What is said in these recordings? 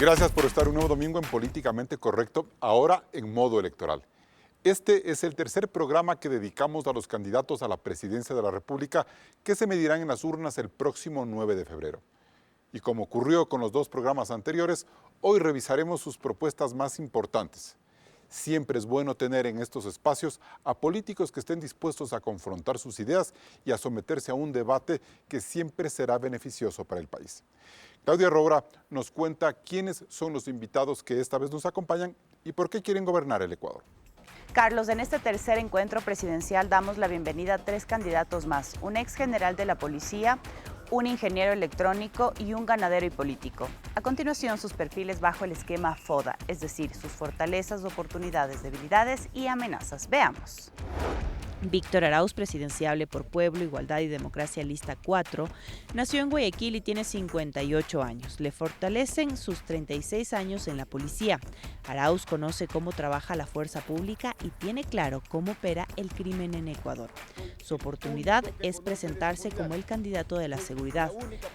Gracias por estar un nuevo domingo en Políticamente Correcto, ahora en modo electoral. Este es el tercer programa que dedicamos a los candidatos a la presidencia de la República que se medirán en las urnas el próximo 9 de febrero. Y como ocurrió con los dos programas anteriores, hoy revisaremos sus propuestas más importantes. Siempre es bueno tener en estos espacios a políticos que estén dispuestos a confrontar sus ideas y a someterse a un debate que siempre será beneficioso para el país. Claudia Roura nos cuenta quiénes son los invitados que esta vez nos acompañan y por qué quieren gobernar el Ecuador. Carlos, en este tercer encuentro presidencial damos la bienvenida a tres candidatos más, un ex general de la policía, un ingeniero electrónico y un ganadero y político. A continuación, sus perfiles bajo el esquema FODA, es decir, sus fortalezas, oportunidades, debilidades y amenazas. Veamos. Víctor Arauz, presidenciable por Pueblo, Igualdad y Democracia, lista 4, nació en Guayaquil y tiene 58 años. Le fortalecen sus 36 años en la policía. Arauz conoce cómo trabaja la fuerza pública y tiene claro cómo opera el crimen en Ecuador. Su oportunidad es presentarse como el candidato de la seguridad,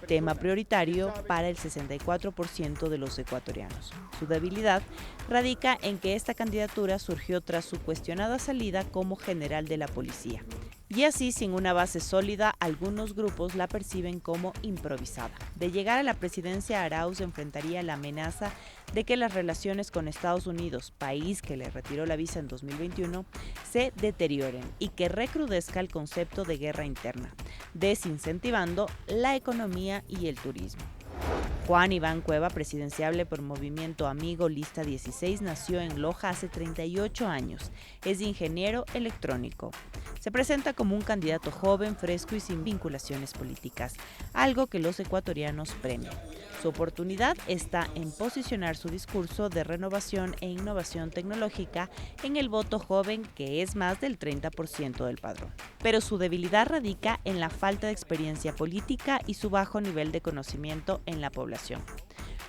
tema prioritario para el 64% de los ecuatorianos. Su debilidad radica en que esta candidatura surgió tras su cuestionada salida como general de la policía. Y así, sin una base sólida, algunos grupos la perciben como improvisada. De llegar a la presidencia, Arauz enfrentaría la amenaza de que las relaciones con Estados Unidos, país que le retiró la visa en 2021, se deterioren y que recrudezca el concepto de guerra interna, desincentivando la economía y el turismo. Juan Iván Cueva, presidenciable por Movimiento Amigo, lista 16, nació en Loja hace 38 años. Es ingeniero electrónico. Se presenta como un candidato joven, fresco y sin vinculaciones políticas, algo que los ecuatorianos premian. Su oportunidad está en posicionar su discurso de renovación e innovación tecnológica en el voto joven, que es más del 30% del padrón. Pero su debilidad radica en la falta de experiencia política y su bajo nivel de conocimiento en la población,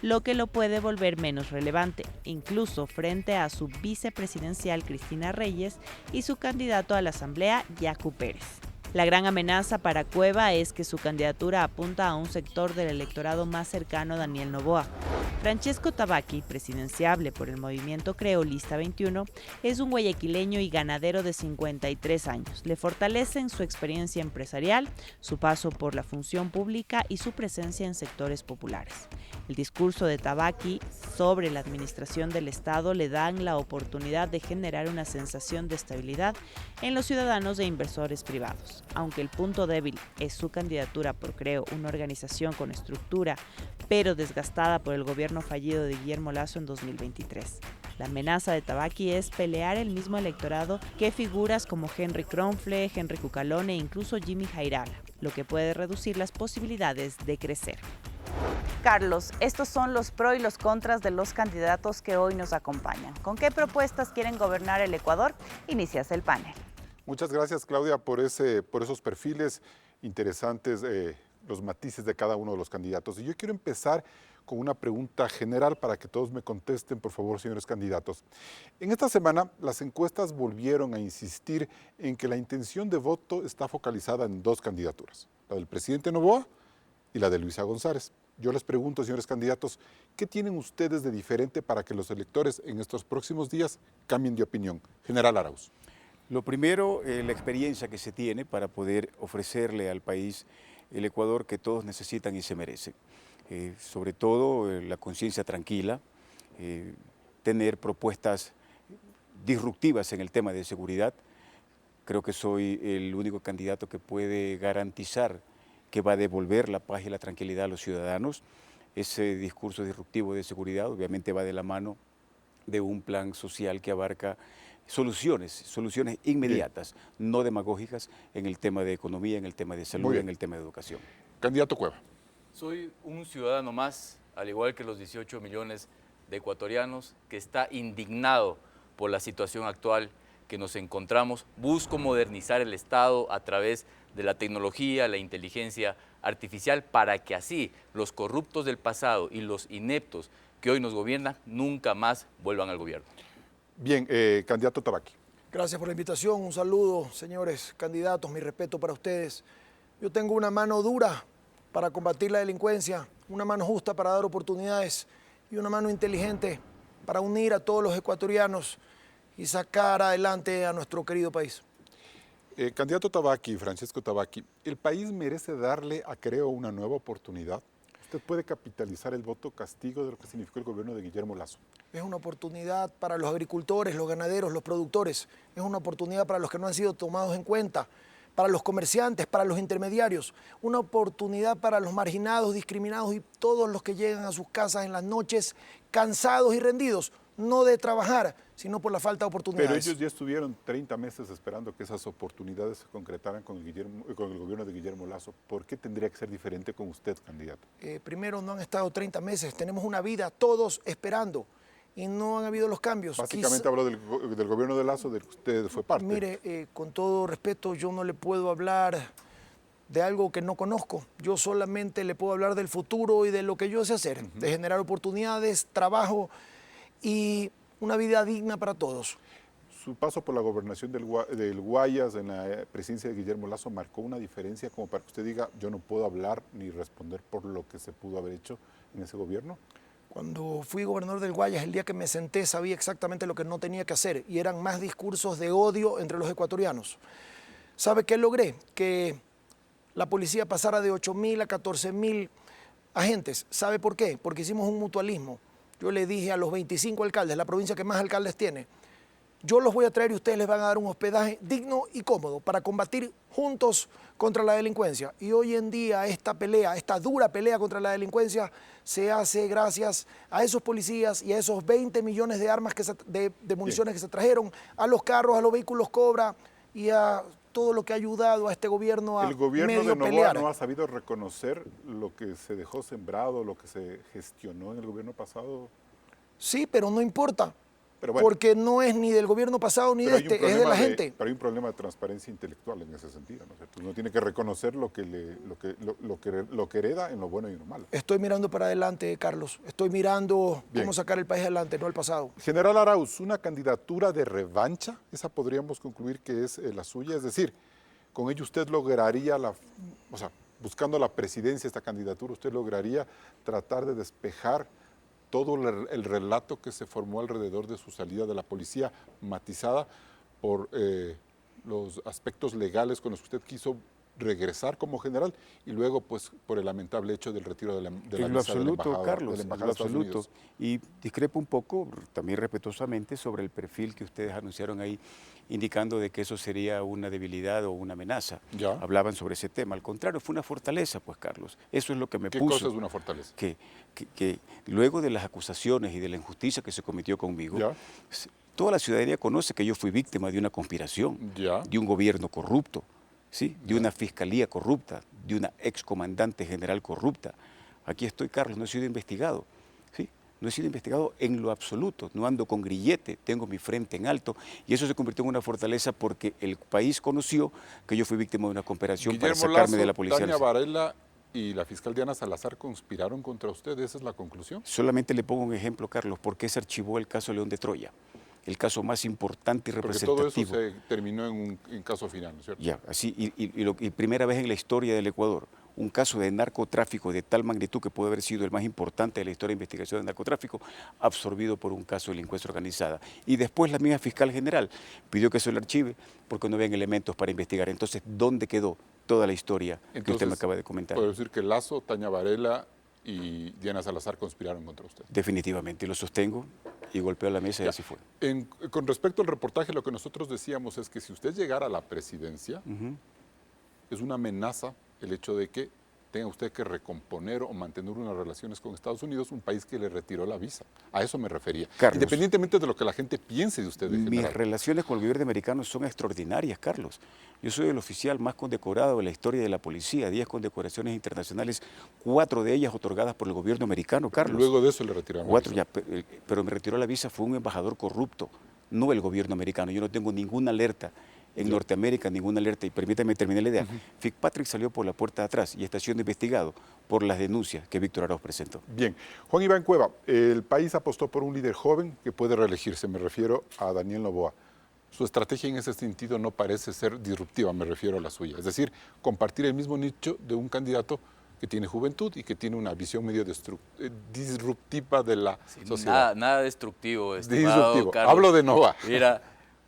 lo que lo puede volver menos relevante, incluso frente a su vicepresidencial Cristina Reyes y su candidato a la Asamblea, Yacu Pérez. La gran amenaza para Cueva es que su candidatura apunta a un sector del electorado más cercano a Daniel Noboa. Francesco Tabaqui, presidenciable por el Movimiento Creo, lista 21, es un guayaquileño y ganadero de 53 años. Le fortalecen su experiencia empresarial, su paso por la función pública y su presencia en sectores populares. El discurso de Tabaqui sobre la administración del Estado le dan la oportunidad de generar una sensación de estabilidad en los ciudadanos e inversores privados. Aunque el punto débil es su candidatura por Creo, una organización con estructura, pero desgastada por el gobierno fallido de Guillermo Lasso en 2023. La amenaza de Tabaqui es pelear el mismo electorado que figuras como Henry Kronfle, Henry Cucalone e incluso Jimmy Jairala, lo que puede reducir las posibilidades de crecer. Carlos, estos son los pros y los contras de los candidatos que hoy nos acompañan. ¿Con qué propuestas quieren gobernar el Ecuador? Inicias el panel. Muchas gracias, Claudia, por esos perfiles interesantes, los matices de cada uno de los candidatos. Y yo quiero empezar con una pregunta general para que todos me contesten, por favor, señores candidatos. En esta semana, las encuestas volvieron a insistir en que la intención de voto está focalizada en dos candidaturas, la del presidente Noboa y la de Luisa González. Yo les pregunto, señores candidatos, ¿qué tienen ustedes de diferente para que los electores en estos próximos días cambien de opinión? General Arauz. Lo primero, la experiencia que se tiene para poder ofrecerle al país el Ecuador que todos necesitan y se merecen. Sobre todo la conciencia tranquila, tener propuestas disruptivas en el tema de seguridad. Creo que soy el único candidato que puede garantizar que va a devolver la paz y la tranquilidad a los ciudadanos. Ese discurso disruptivo de seguridad obviamente va de la mano de un plan social que abarca soluciones inmediatas, no demagógicas en el tema de economía, en el tema de salud, en el tema de educación. Candidato Cueva. Soy un ciudadano más, al igual que los 18 millones de ecuatorianos, que está indignado por la situación actual que nos encontramos. Busco modernizar el Estado a través de la tecnología, la inteligencia artificial, para que así los corruptos del pasado y los ineptos que hoy nos gobiernan nunca más vuelvan al gobierno. Bien, candidato Tabaqui. Gracias por la invitación, un saludo, señores candidatos, mi respeto para ustedes. Yo tengo una mano dura para combatir la delincuencia, una mano justa para dar oportunidades y una mano inteligente para unir a todos los ecuatorianos y sacar adelante a nuestro querido país. Candidato Tabaqui, Francesco Tabaqui, ¿el país merece darle a Creo una nueva oportunidad? ¿Usted puede capitalizar el voto castigo de lo que significó el gobierno de Guillermo Lasso? Es una oportunidad para los agricultores, los ganaderos, los productores. Es una oportunidad para los que no han sido tomados en cuenta, para los comerciantes, para los intermediarios. Una oportunidad para los marginados, discriminados y todos los que llegan a sus casas en las noches cansados y rendidos, no de trabajar, sino por la falta de oportunidades. Pero ellos ya estuvieron 30 meses esperando que esas oportunidades se concretaran con el gobierno de Guillermo Lasso. ¿Por qué tendría que ser diferente con usted, candidato? Primero, no han estado 30 meses, tenemos una vida todos esperando y no han habido los cambios. Básicamente habló del gobierno de Lasso, del que usted fue parte. Mire, con todo respeto, yo no le puedo hablar de algo que no conozco. Yo solamente le puedo hablar del futuro y de lo que yo sé hacer, de generar oportunidades, trabajo y una vida digna para todos. Su paso por la gobernación del Guayas en la presidencia de Guillermo Lasso marcó una diferencia como para que usted diga, yo no puedo hablar ni responder por lo que se pudo haber hecho en ese gobierno. Cuando fui gobernador del Guayas, el día que me senté sabía exactamente lo que no tenía que hacer y eran más discursos de odio entre los ecuatorianos. ¿Sabe qué logré? Que la policía pasara de 8.000 a 14.000 agentes. ¿Sabe por qué? Porque hicimos un mutualismo. Yo le dije a los 25 alcaldes, la provincia que más alcaldes tiene, yo los voy a traer y ustedes les van a dar un hospedaje digno y cómodo para combatir juntos contra la delincuencia. Y hoy en día esta pelea, esta dura pelea contra la delincuencia se hace gracias a esos policías y a esos 20 millones de armas, de municiones que se trajeron, a los carros, a los vehículos Cobra y a todo lo que ha ayudado a este gobierno a El gobierno medio de Noboa pelear. no ha sabido reconocer lo que se dejó sembrado, lo que se gestionó en el gobierno pasado. Sí, pero no importa. Pero bueno, Porque no es ni del gobierno pasado ni pero de hay un este, es de la problema gente. Pero hay un problema de transparencia intelectual en ese sentido, ¿no es cierto? Uno tiene que reconocer lo que hereda en lo bueno y en lo malo. Estoy mirando para adelante, Carlos. Estoy mirando Bien. cómo sacar el país adelante, no el pasado. General Arauz, una candidatura de revancha, esa podríamos concluir que es la suya, es decir, con ello usted lograría, buscando la presidencia, esta candidatura, usted lograría tratar de despejar todo el relato que se formó alrededor de su salida de la policía, matizada por los aspectos legales con los que usted quiso regresar como general y luego pues por el lamentable hecho del retiro de la En visa lo de la absoluto, embajada, Carlos, de la en embajada lo de Estados absoluto. Unidos. Y discrepo un poco, también respetuosamente, sobre el perfil que ustedes anunciaron ahí, indicando de que eso sería una debilidad o una amenaza. Ya. Hablaban sobre ese tema. Al contrario, fue una fortaleza, pues, Carlos. Eso es lo que me ¿Qué puso. cosa es una fortaleza? Que luego de las acusaciones y de la injusticia que se cometió conmigo, Ya. toda la ciudadanía conoce que yo fui víctima de una conspiración, Ya. de un gobierno corrupto, ¿sí? De una fiscalía corrupta, de una excomandante general corrupta. Aquí estoy, Carlos, no he sido investigado, ¿sí? No he sido investigado en lo absoluto, no ando con grillete, tengo mi frente en alto y eso se convirtió en una fortaleza porque el país conoció que yo fui víctima de una conspiración para Guillermo sacarme Lasso, de la policía. Tania Varela y la fiscal Diana Salazar conspiraron contra usted, ¿esa es la conclusión? Solamente le pongo un ejemplo, Carlos, porque se archivó el caso León de Troya, el caso más importante y Porque representativo. todo eso se terminó en un caso final, ¿no es cierto? Ya, así, y primera vez en la historia del Ecuador, un caso de narcotráfico de tal magnitud que puede haber sido el más importante de la historia de investigación de narcotráfico, absorbido por un caso de delincuencia organizada. Y después la misma fiscal general pidió que se lo archive porque no habían elementos para investigar. Entonces, ¿dónde quedó toda la historia que usted me acaba de comentar? Puedo decir que Lasso, Tania Varela y Diana Salazar conspiraron contra usted. Definitivamente, lo sostengo y golpeo la mesa y así fue. Con respecto al reportaje, lo que nosotros decíamos es que si usted llegara a la presidencia, es una amenaza el hecho de que tenga usted que recomponer o mantener unas relaciones con Estados Unidos, un país que le retiró la visa. A eso me refería. Carlos, independientemente de lo que la gente piense de usted. Mis general. relaciones con el gobierno americano son extraordinarias, Carlos. Yo soy el oficial más condecorado de la historia de la policía, 10 condecoraciones internacionales, 4 de ellas otorgadas por el gobierno americano, Carlos. Luego de eso le retiraron 4 la visa. ya, pero me retiró la visa fue un embajador corrupto, no el gobierno americano. Yo no tengo ninguna alerta en Norteamérica, ninguna alerta. Y permítame terminar la idea. Fitzpatrick salió por la puerta de atrás y está siendo investigado por las denuncias que Víctor Arauz presentó. Bien. Juan Iván Cueva, el país apostó por un líder joven que puede reelegirse. Me refiero a Daniel Noboa. Su estrategia en ese sentido no parece ser disruptiva, me refiero a la suya. Es decir, compartir el mismo nicho de un candidato que tiene juventud y que tiene una visión medio disruptiva de la Sí, sociedad. nada destructivo, estimado Disruptivo. Carlos. Hablo de Nova.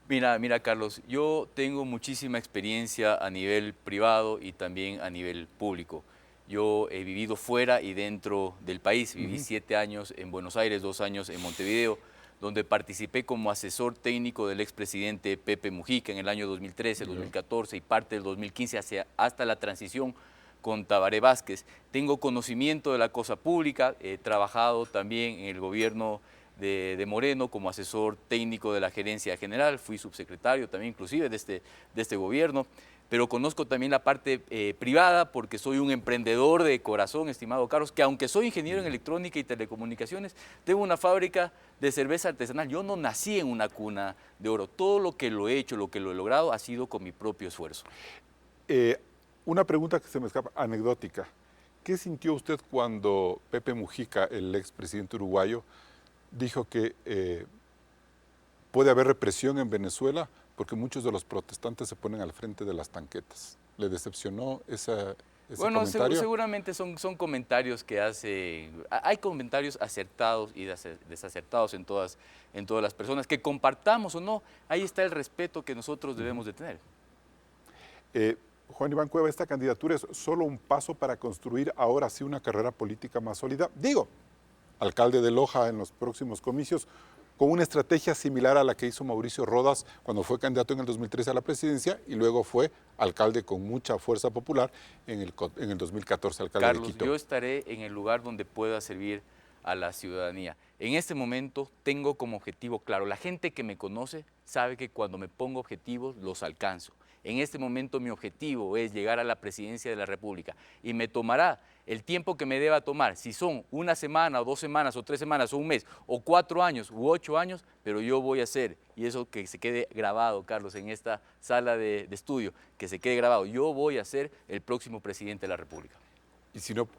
Mira, Carlos, yo tengo muchísima experiencia a nivel privado y también a nivel público. Yo he vivido fuera y dentro del país. Viví 7 años en Buenos Aires, 2 años en Montevideo, donde participé como asesor técnico del expresidente Pepe Mujica en el año 2013, 2014 y parte del 2015 hasta la transición con Tabaré Vázquez. Tengo conocimiento de la cosa pública, he trabajado también en el gobierno de Moreno como asesor técnico de la gerencia general, fui subsecretario también inclusive de este gobierno, pero conozco también la parte privada porque soy un emprendedor de corazón, estimado Carlos, que aunque soy ingeniero en electrónica y telecomunicaciones, tengo una fábrica de cerveza artesanal. Yo no nací en una cuna de oro, todo lo que lo he hecho, lo que lo he logrado ha sido con mi propio esfuerzo. Una pregunta que se me escapa, anecdótica. ¿Qué sintió usted cuando Pepe Mujica, el expresidente uruguayo, dijo que puede haber represión en Venezuela porque muchos de los protestantes se ponen al frente de las tanquetas? ¿Le decepcionó ese Bueno, comentario? seguramente son comentarios que hace. Hay comentarios acertados y desacertados en todas las personas. Que compartamos o no, ahí está el respeto que nosotros debemos de tener. Juan Iván Cueva, esta candidatura es solo un paso para construir ahora sí una carrera política más sólida. Digo, alcalde de Loja en los próximos comicios, con una estrategia similar a la que hizo Mauricio Rodas cuando fue candidato en el 2013 a la presidencia y luego fue alcalde con mucha fuerza popular en el 2014, alcalde Carlos, de Quito. yo estaré en el lugar donde pueda servir a la ciudadanía. En este momento tengo como objetivo claro, la gente que me conoce sabe que cuando me pongo objetivos los alcanzo. En este momento mi objetivo es llegar a la presidencia de la República y me tomará el tiempo que me deba tomar, si son 1 semana o 2 semanas o 3 semanas o un mes o 4 años u 8 años, pero yo voy a hacer, y eso que se quede grabado, Carlos, en esta sala de estudio, que se quede grabado, yo voy a ser el próximo presidente de la República.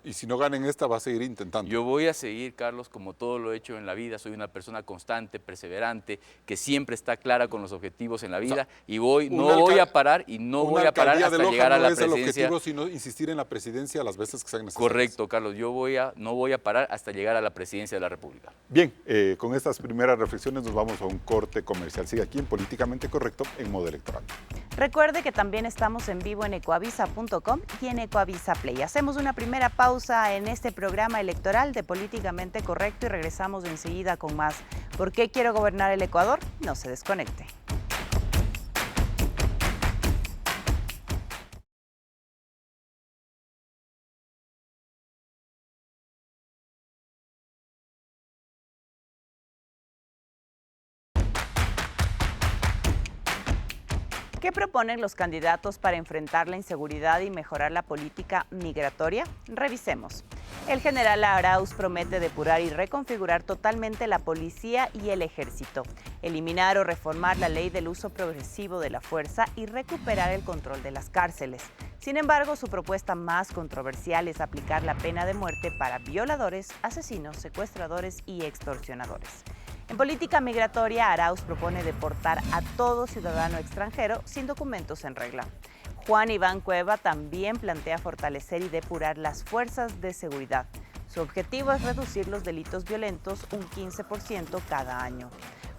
Y si no ganan esta, va a seguir intentando. Yo voy a seguir, Carlos, como todo lo he hecho en la vida. Soy una persona constante, perseverante, que siempre está clara con los objetivos en la vida. Y no voy a parar y no voy a parar hasta llegar a la presidencia. No es el objetivo, sino insistir en la presidencia las veces que sean necesarias. Correcto, Carlos. No voy a parar hasta llegar a la presidencia de la República. Bien, con estas primeras reflexiones nos vamos a un corte comercial. Sigue aquí en Políticamente Correcto en modo electoral. Recuerde que también estamos en vivo en ecoavisa.com y en Ecoavisa Play. Hacemos una primera pausa en este programa electoral de Políticamente Correcto y regresamos enseguida con más. ¿Por qué quiero gobernar el Ecuador? No se desconecte. ¿Qué proponen los candidatos para enfrentar la inseguridad y mejorar la política migratoria? Revisemos. El general Arauz promete depurar y reconfigurar totalmente la policía y el ejército, eliminar o reformar la ley del uso progresivo de la fuerza y recuperar el control de las cárceles. Sin embargo, su propuesta más controversial es aplicar la pena de muerte para violadores, asesinos, secuestradores y extorsionadores. En política migratoria, Arauz propone deportar a todo ciudadano extranjero sin documentos en regla. Juan Iván Cueva también plantea fortalecer y depurar las fuerzas de seguridad. Su objetivo es reducir los delitos violentos un 15% cada año.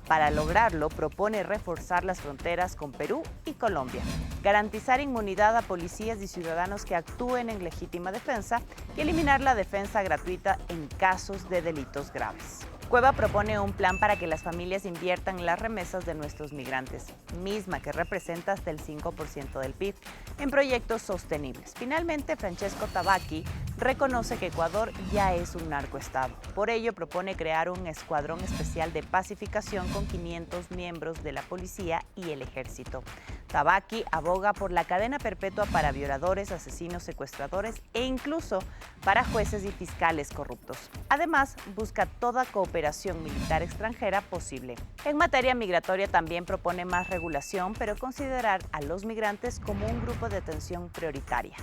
Para lograrlo, propone reforzar las fronteras con Perú y Colombia, garantizar inmunidad a policías y ciudadanos que actúen en legítima defensa y eliminar la defensa gratuita en casos de delitos graves. Cueva propone un plan para que las familias inviertan en las remesas de nuestros migrantes, misma que representa hasta el 5% del PIB, en proyectos sostenibles. Finalmente, Francesco Tabacchi reconoce que Ecuador ya es un narcoestado. Por ello, propone crear un escuadrón especial de pacificación con 500 miembros de la policía y el ejército. Tabacchi aboga por la cadena perpetua para violadores, asesinos, secuestradores e incluso para jueces y fiscales corruptos. Además, busca toda cooperación militar extranjera posible. En materia migratoria también propone más regulación, pero considerar a los migrantes como un grupo de atención prioritaria.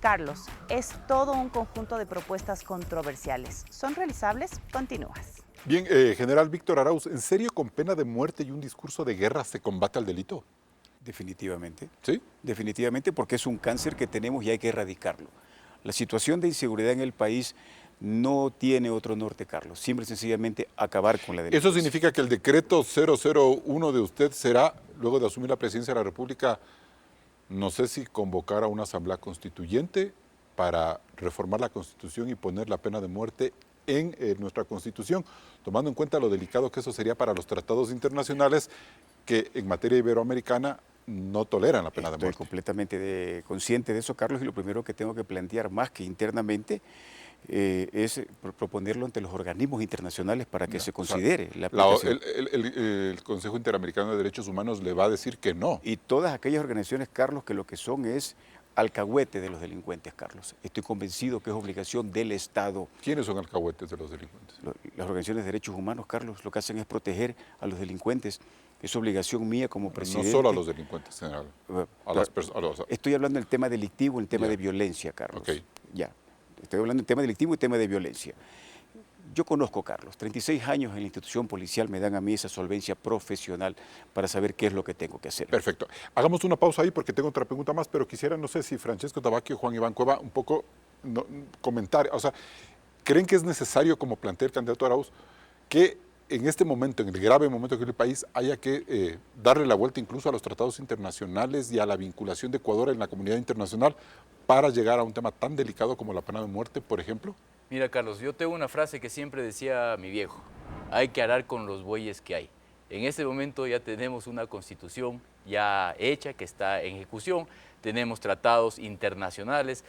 Carlos, es todo un conjunto de propuestas controversiales. ¿Son realizables? Continúas. Bien, general Víctor Arauz, ¿en serio con pena de muerte y un discurso de guerra se combate al delito? Definitivamente. ¿Sí? Definitivamente, porque es un cáncer que tenemos y hay que erradicarlo. La situación de inseguridad en el país no tiene otro norte, Carlos. Simple y sencillamente acabar con la delincuencia. ¿Eso significa que el decreto 001 de usted será, luego de asumir la presidencia de la República, no sé si convocar a una asamblea constituyente para reformar la Constitución y poner la pena de muerte en nuestra Constitución, tomando en cuenta lo delicado que eso sería para los tratados internacionales que en materia iberoamericana no toleran la pena de muerte? Estoy completamente consciente de eso, Carlos, y lo primero que tengo que plantear, más que internamente, es proponerlo ante los organismos internacionales para que se considere la aplicación. El Consejo Interamericano de Derechos Humanos le va a decir que no. Y todas aquellas organizaciones, Carlos, que lo que son es alcahuete de los delincuentes, Carlos. Estoy convencido que es obligación del Estado. ¿Quiénes son alcahuetes de los delincuentes? Las organizaciones de derechos humanos, Carlos, lo que hacen es proteger a los delincuentes. Es obligación mía como presidente. No solo a los delincuentes, general. Estoy hablando del tema delictivo, el tema de violencia, Carlos. Okay. Ya. Estoy hablando del tema delictivo y tema de violencia. Yo conozco, Carlos, 36 años en la institución policial me dan a mí esa solvencia profesional para saber qué es lo que tengo que hacer. Perfecto. Hagamos una pausa ahí porque tengo otra pregunta más, pero quisiera, no sé si Francesco Tabaqui o Juan Iván Cueva, un poco comentar. O sea, ¿creen que es necesario, como plantea el candidato Arauz, que en este momento, en el grave momento que el país, haya que darle la vuelta incluso a los tratados internacionales y a la vinculación de Ecuador en la comunidad internacional para llegar a un tema tan delicado como la pena de muerte, por ejemplo? Mira, Carlos, yo tengo una frase que siempre decía mi viejo: hay que arar con los bueyes que hay. En este momento ya tenemos una constitución ya hecha, que está en ejecución, tenemos tratados internacionales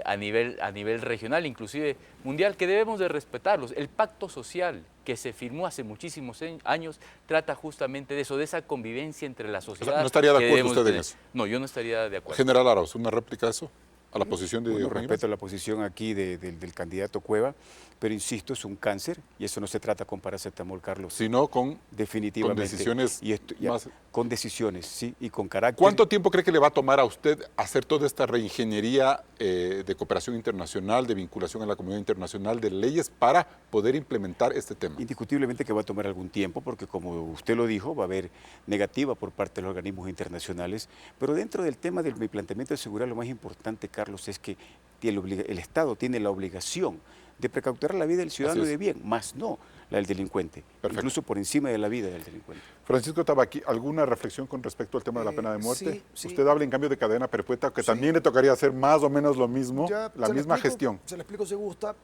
a nivel regional, inclusive mundial, que debemos de respetarlos. El pacto social que se firmó hace muchísimos años trata justamente de eso, de esa convivencia entre la sociedad. O sea, ¿no estaría de acuerdo usted en eso? No, yo no estaría de acuerdo. General Arauz, ¿una réplica a eso? ¿A la posición de Bueno, Juan Iván? respeto la posición aquí del candidato Cueva, pero insisto, es un cáncer y eso no se trata con paracetamol, Carlos. Sino con definitivamente. con decisiones y más... Con decisiones, sí, y con carácter. ¿Cuánto tiempo cree que le va a tomar a usted hacer toda esta reingeniería de cooperación internacional, de vinculación a la comunidad internacional, de leyes para poder implementar este tema? Indiscutiblemente que va a tomar algún tiempo, porque como usted lo dijo, va a haber negativa por parte de los organismos internacionales, pero dentro del tema de mi planteamiento de seguridad, lo más importante, Carlos, es que el Estado tiene la obligación de precautelar la vida del ciudadano de bien, más no la del delincuente, incluso por encima de la vida del delincuente. Francisco Tabaqui, ¿alguna reflexión con respecto al tema de la pena de muerte? Sí. Usted habla en cambio de cadena perpetua, que también le tocaría hacer más o menos lo mismo, la misma gestión. Se lo explico si gusta.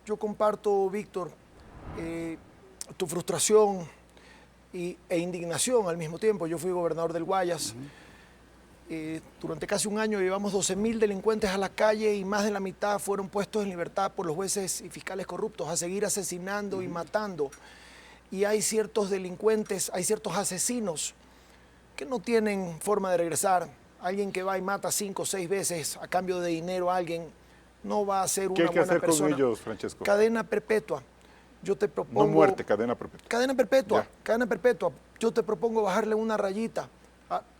Yo comparto, Víctor, tu frustración e indignación al mismo tiempo. Yo fui gobernador del Guayas. Durante casi un año llevamos 12.000 delincuentes a la calle y más de la mitad fueron puestos en libertad por los jueces y fiscales corruptos a seguir asesinando y matando. Y hay ciertos delincuentes, hay ciertos asesinos que no tienen forma de regresar. Alguien que va y mata 5 o 6 veces a cambio de dinero a alguien no va a ser una buena persona. ¿Qué hay que hacer con ellos, Francesco? Cadena perpetua. Yo te propongo... No muerte, cadena perpetua. Cadena perpetua, cadena perpetua. Yo te propongo bajarle una rayita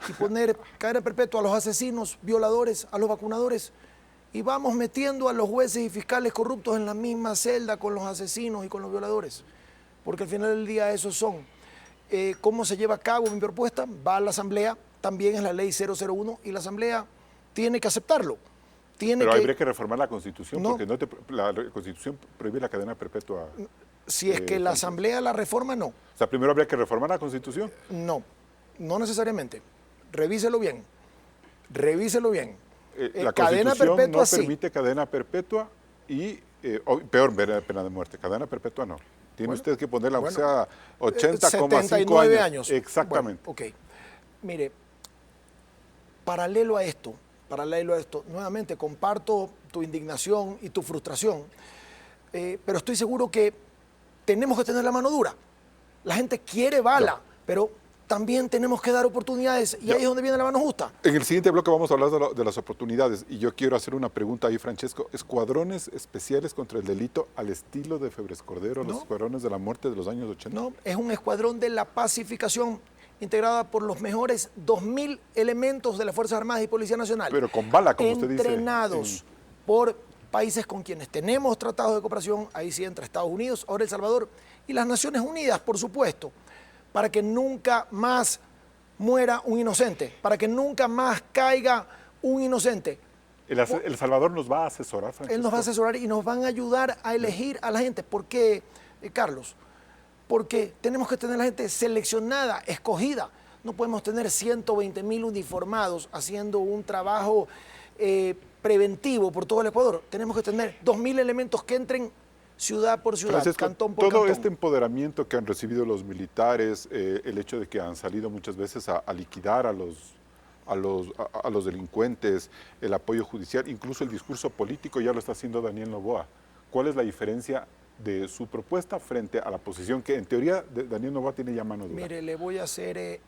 y poner cadena perpetua a los asesinos, violadores, a los vacunadores. Y vamos metiendo a los jueces y fiscales corruptos en la misma celda con los asesinos y con los violadores. Porque al final del día esos son. ¿Cómo se lleva a cabo mi propuesta? Va a la Asamblea, también es la ley 001, y la Asamblea tiene que aceptarlo. Pero habría que reformar la Constitución, No. porque la Constitución prohíbe la cadena perpetua. Si es que la Asamblea la reforma, no. O sea, primero habría que reformar la Constitución. No necesariamente. Revíselo bien. Revíselo bien. La cadena Constitución perpetua no sí. permite cadena perpetua y, peor, pena de muerte. Cadena perpetua no. Tiene usted que ponerla, aunque sea 80,5 79 años. años. Exactamente. Bueno, ok. Mire, paralelo a esto, nuevamente comparto tu indignación y tu frustración, pero estoy seguro que tenemos que tener la mano dura. La gente quiere bala, pero también tenemos que dar oportunidades y ahí es donde viene la mano justa. En el siguiente bloque vamos a hablar de las oportunidades y yo quiero hacer una pregunta ahí, Francesco. ¿Escuadrones especiales contra el delito al estilo de Febres Cordero, los escuadrones de la muerte de los años 80? No, es un escuadrón de la pacificación integrada por los mejores 2.000 elementos de las Fuerzas Armadas y Policía Nacional. Pero con bala, como usted dice. Entrenados por países con quienes tenemos tratados de cooperación, ahí sí entra Estados Unidos, ahora El Salvador y las Naciones Unidas, por supuesto, para que nunca más muera un inocente, para que nunca más caiga un inocente. El Salvador nos va a asesorar, Francisco. Él nos va a asesorar y nos van a ayudar a elegir a la gente. ¿Por qué, Carlos? Porque tenemos que tener la gente seleccionada, escogida. No podemos tener 120,000 uniformados haciendo un trabajo preventivo por todo el Ecuador. Tenemos que tener 2,000 elementos que entren ciudad por ciudad, Francisco, cantón por todo cantón. este empoderamiento que han recibido los militares, el hecho de que han salido muchas veces a liquidar a los delincuentes, el apoyo judicial, incluso el discurso político ya lo está haciendo Daniel Noboa. ¿Cuál es la diferencia de su propuesta frente a la posición que en teoría Daniel Noboa tiene ya mano dura? Mire, le voy a hacer,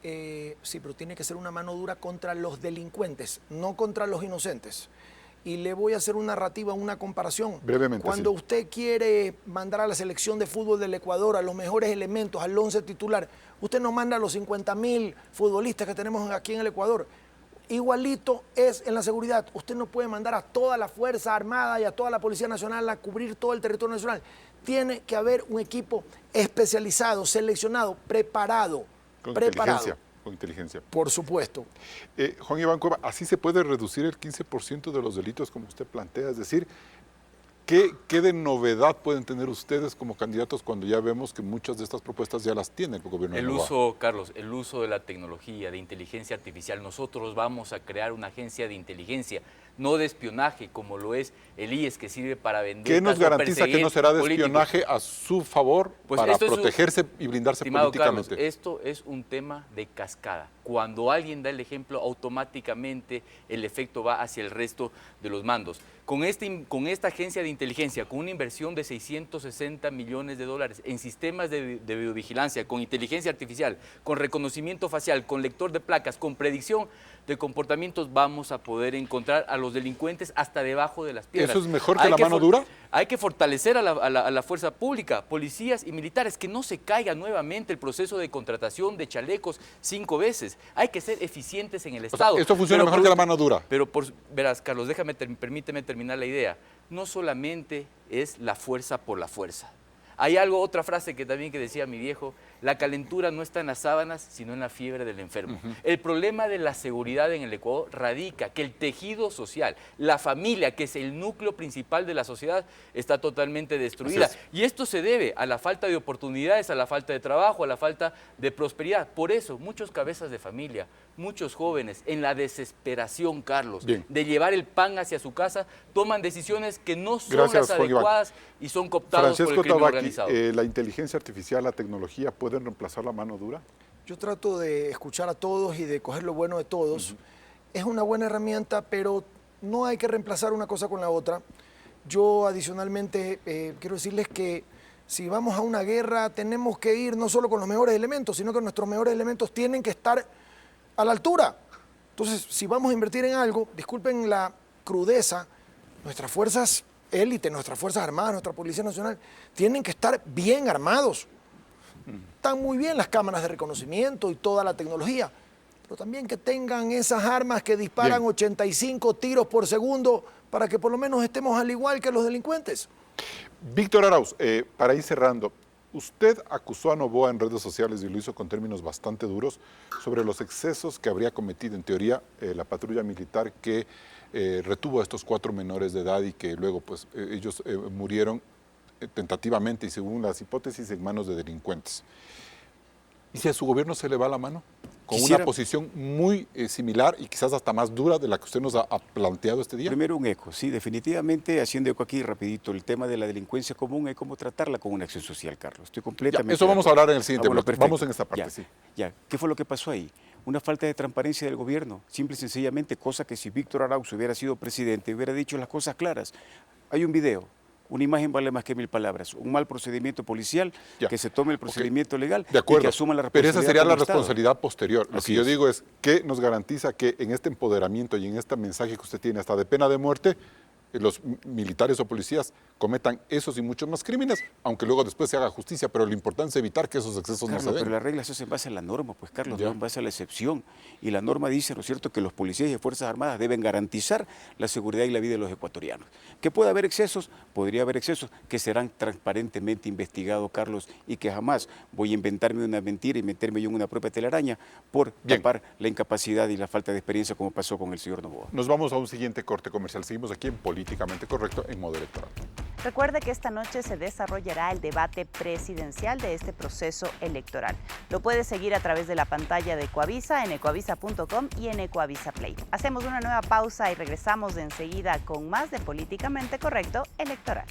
sí, pero tiene que ser una mano dura contra los delincuentes, no contra los inocentes. Y le voy a hacer una narrativa, una comparación. Brevemente, Cuando sí. usted quiere mandar a la selección de fútbol del Ecuador, a los mejores elementos, al 11 titular, usted no manda a los 50,000 futbolistas que tenemos aquí en el Ecuador. Igualito es en la seguridad. Usted no puede mandar a toda la Fuerza Armada y a toda la Policía Nacional a cubrir todo el territorio nacional. Tiene que haber un equipo especializado, seleccionado, preparado. Con inteligencia. Por supuesto. Juan Iván Cueva, ¿así se puede reducir el 15% de los delitos como usted plantea? Es decir, ¿qué de novedad pueden tener ustedes como candidatos cuando ya vemos que muchas de estas propuestas ya las tiene el gobierno de Noboa? Carlos, el uso de la tecnología, de inteligencia artificial. Nosotros vamos a crear una agencia de inteligencia, no de espionaje, como lo es el IES, que sirve para vender. ¿Qué nos garantiza que no será de espionaje a su favor para protegerse y blindarse políticamente? Carlos, esto es un tema de cascada. Cuando alguien da el ejemplo, automáticamente el efecto va hacia el resto de los mandos. Con esta agencia de inteligencia, con una inversión de 660 millones de dólares en sistemas de videovigilancia, con inteligencia artificial, con reconocimiento facial, con lector de placas, con predicción de comportamientos, vamos a poder encontrar a los delincuentes hasta debajo de las piedras. ¿Eso es mejor que la mano dura? Hay que fortalecer a la fuerza pública, policías y militares, que no se caiga nuevamente el proceso de contratación de chalecos 5 veces. Hay que ser eficientes en el Estado. Esto funciona mejor que la mano dura. Pero verás, Carlos, permíteme terminar la idea. No solamente es la fuerza por la fuerza. Hay otra frase que decía mi viejo: la calentura no está en las sábanas, sino en la fiebre del enfermo. El problema de la seguridad en el Ecuador radica que el tejido social, la familia, que es el núcleo principal de la sociedad, está totalmente destruida. Y esto se debe a la falta de oportunidades, a la falta de trabajo, a la falta de prosperidad. Por eso, muchos cabezas de familia, muchos jóvenes, en la desesperación, Carlos, de llevar el pan hacia su casa, toman decisiones que no son las adecuadas y son cooptados por el crimen organizado. ¿La inteligencia artificial, la tecnología, pueden reemplazar la mano dura? Yo trato de escuchar a todos y de coger lo bueno de todos. Es una buena herramienta, pero no hay que reemplazar una cosa con la otra. Yo adicionalmente quiero decirles que si vamos a una guerra tenemos que ir no solo con los mejores elementos, sino que nuestros mejores elementos tienen que estar a la altura. Entonces, si vamos a invertir en algo, disculpen la crudeza, nuestras fuerzas élite, nuestras Fuerzas Armadas, nuestra Policía Nacional, tienen que estar bien armados. Están muy bien las cámaras de reconocimiento y toda la tecnología, pero también que tengan esas armas que disparan 85 tiros por segundo para que por lo menos estemos al igual que los delincuentes. Víctor Arauz, para ir cerrando, usted acusó a Noboa en redes sociales, y lo hizo con términos bastante duros, sobre los excesos que habría cometido, en teoría, la patrulla militar que retuvo a estos 4 menores de edad y que luego pues, ellos murieron tentativamente y según las hipótesis en manos de delincuentes. ¿Y si a su gobierno se le va la mano? Con una posición muy similar y quizás hasta más dura de la que usted nos ha planteado este día. Primero un eco, sí, definitivamente, haciendo eco aquí rapidito, el tema de la delincuencia común y cómo tratarla con una acción social, Carlos. Estoy completamente... Eso vamos a hablar en el siguiente bloque. Perfecto. Vamos en esta parte, sí. ¿Qué fue lo que pasó ahí? Una falta de transparencia del gobierno, simple y sencillamente, cosa que si Víctor Arauz hubiera sido presidente, hubiera dicho las cosas claras. Hay un video. Una imagen vale más que 1000 palabras. Un mal procedimiento policial, que se tome el procedimiento legal de acuerdo, y que asuma la pero responsabilidad. esa sería la Estado. responsabilidad posterior. Lo que yo digo es que nos garantiza que en este empoderamiento y en este mensaje que usted tiene hasta de pena de muerte, los militares o policías cometan esos y muchos más crímenes, aunque luego después se haga justicia, pero lo importante es evitar que esos excesos no se Carlos, den. pero las reglas se hacen en base a la norma, pues Carlos, Ya. no en base a la excepción. Y la norma dice, ¿no es cierto?, que los policías y Fuerzas Armadas deben garantizar la seguridad y la vida de los ecuatorianos. ¿Que puede haber excesos? Podría haber excesos que serán transparentemente investigados, Carlos, y que jamás voy a inventarme una mentira y meterme yo en una propia telaraña por Bien. tapar la incapacidad y la falta de experiencia como pasó con el señor Noboa. Nos vamos a un siguiente corte comercial. Seguimos aquí en Políticamente Correcto en modo electoral. Recuerde que esta noche se desarrollará el debate presidencial de este proceso electoral. Lo puede seguir a través de la pantalla de Ecuavisa, en ecuavisa.com y en Ecuavisa Play. Hacemos una nueva pausa y regresamos de enseguida con más de Políticamente Correcto electoral.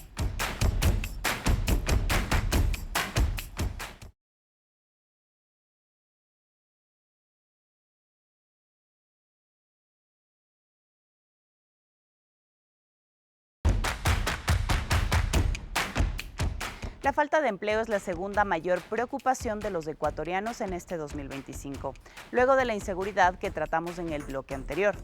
La falta de empleo es la segunda mayor preocupación de los ecuatorianos en este 2025, luego de la inseguridad que tratamos en el bloque anterior.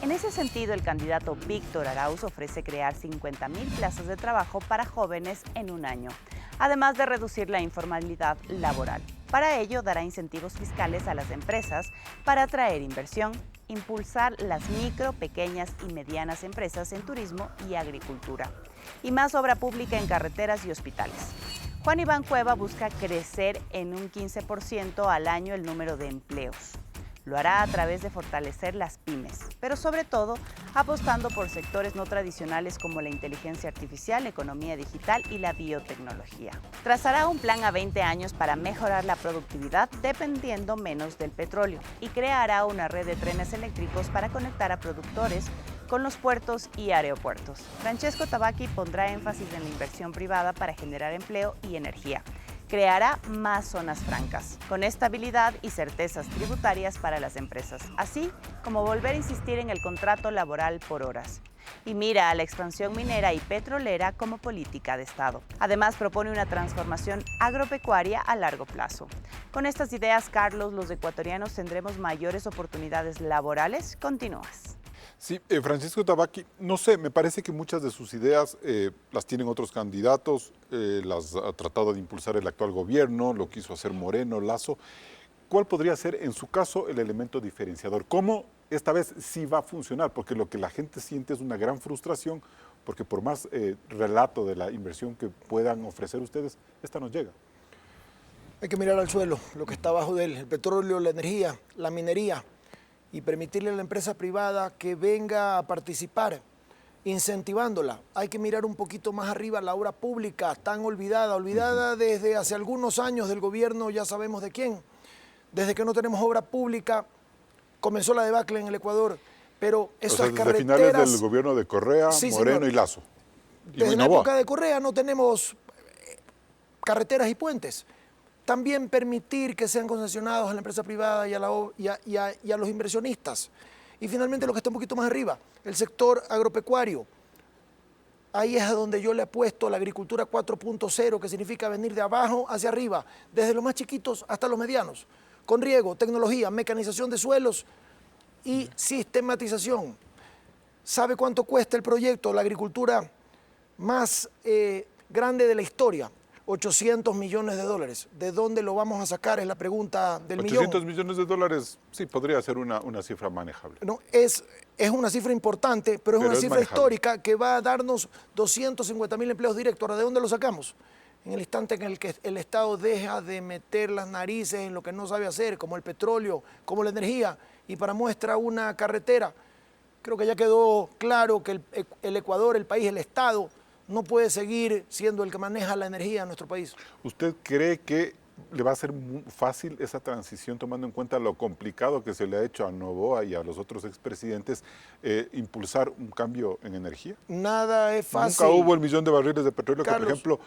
En ese sentido, el candidato Víctor Arauz ofrece crear 50,000 plazas de trabajo para jóvenes en un año, además de reducir la informalidad laboral. Para ello, dará incentivos fiscales a las empresas para atraer inversión, impulsar las micro, pequeñas y medianas empresas en turismo y agricultura, y más obra pública en carreteras y hospitales. Juan Iván Cueva busca crecer en un 15% al año el número de empleos. Lo hará a través de fortalecer las pymes, pero sobre todo apostando por sectores no tradicionales como la inteligencia artificial, economía digital y la biotecnología. Trazará un plan a 20 años para mejorar la productividad dependiendo menos del petróleo y creará una red de trenes eléctricos para conectar a productores con los puertos y aeropuertos. Francesco Tabaqui pondrá énfasis en la inversión privada para generar empleo y energía. Creará más zonas francas, con estabilidad y certezas tributarias para las empresas, así como volver a insistir en el contrato laboral por horas. Y mira a la expansión minera y petrolera como política de Estado. Además, propone una transformación agropecuaria a largo plazo. Con estas ideas, Carlos, los ecuatorianos tendremos mayores oportunidades laborales. Continúas. Sí, Francisco Tabaqui, no sé, me parece que muchas de sus ideas las tienen otros candidatos, las ha tratado de impulsar el actual gobierno, lo quiso hacer Moreno, Lasso. ¿Cuál podría ser, en su caso, el elemento diferenciador? ¿Cómo esta vez sí va a funcionar? Porque lo que la gente siente es una gran frustración, porque por más relato de la inversión que puedan ofrecer ustedes, esta no llega. Hay que mirar al suelo, lo que está abajo de él, el petróleo, la energía, la minería, y permitirle a la empresa privada que venga a participar, incentivándola. Hay que mirar un poquito más arriba la obra pública, tan olvidada desde hace algunos años del gobierno, ya sabemos de quién. Desde que no tenemos obra pública, comenzó la debacle en el Ecuador, pero esas desde carreteras... finales del gobierno de Correa, Sí, Moreno señor. y Lasso. Y Desde la Noboa. época de Correa no tenemos carreteras y puentes. También permitir que sean concesionados a la empresa privada y a los inversionistas. Y finalmente lo que está un poquito más arriba, el sector agropecuario. Ahí es a donde yo le apuesto a la agricultura 4.0, que significa venir de abajo hacia arriba, desde los más chiquitos hasta los medianos, con riego, tecnología, mecanización de suelos y sistematización. ¿Sabe cuánto cuesta el proyecto? La agricultura más grande de la historia. 800 millones de dólares. ¿De dónde lo vamos a sacar? Es la pregunta del 800 millón. millones de dólares, sí, podría ser una cifra manejable. No, es una cifra importante, pero es una cifra manejable. histórica que va a darnos 250,000 empleos directos. ¿Ahora de dónde lo sacamos? En el instante en el que el Estado deja de meter las narices en lo que no sabe hacer, como el petróleo, como la energía, y para muestra una carretera. Creo que ya quedó claro que el Ecuador, el país, el Estado, no puede seguir siendo el que maneja la energía en nuestro país. ¿Usted cree que le va a ser muy fácil esa transición, tomando en cuenta lo complicado que se le ha hecho a Noboa y a los otros expresidentes, impulsar un cambio en energía? Nada es fácil. Nunca hubo el 1 millón de barriles de petróleo que, Carlos, por ejemplo,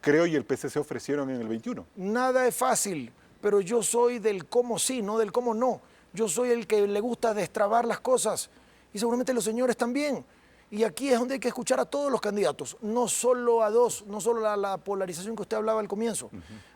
Creo y el PCC ofrecieron en el 21. Nada es fácil, pero yo soy del cómo sí, no del cómo no. Yo soy el que le gusta destrabar las cosas y seguramente los señores también. Y aquí es donde hay que escuchar a todos los candidatos, no solo a dos, no solo a la polarización que usted hablaba al comienzo.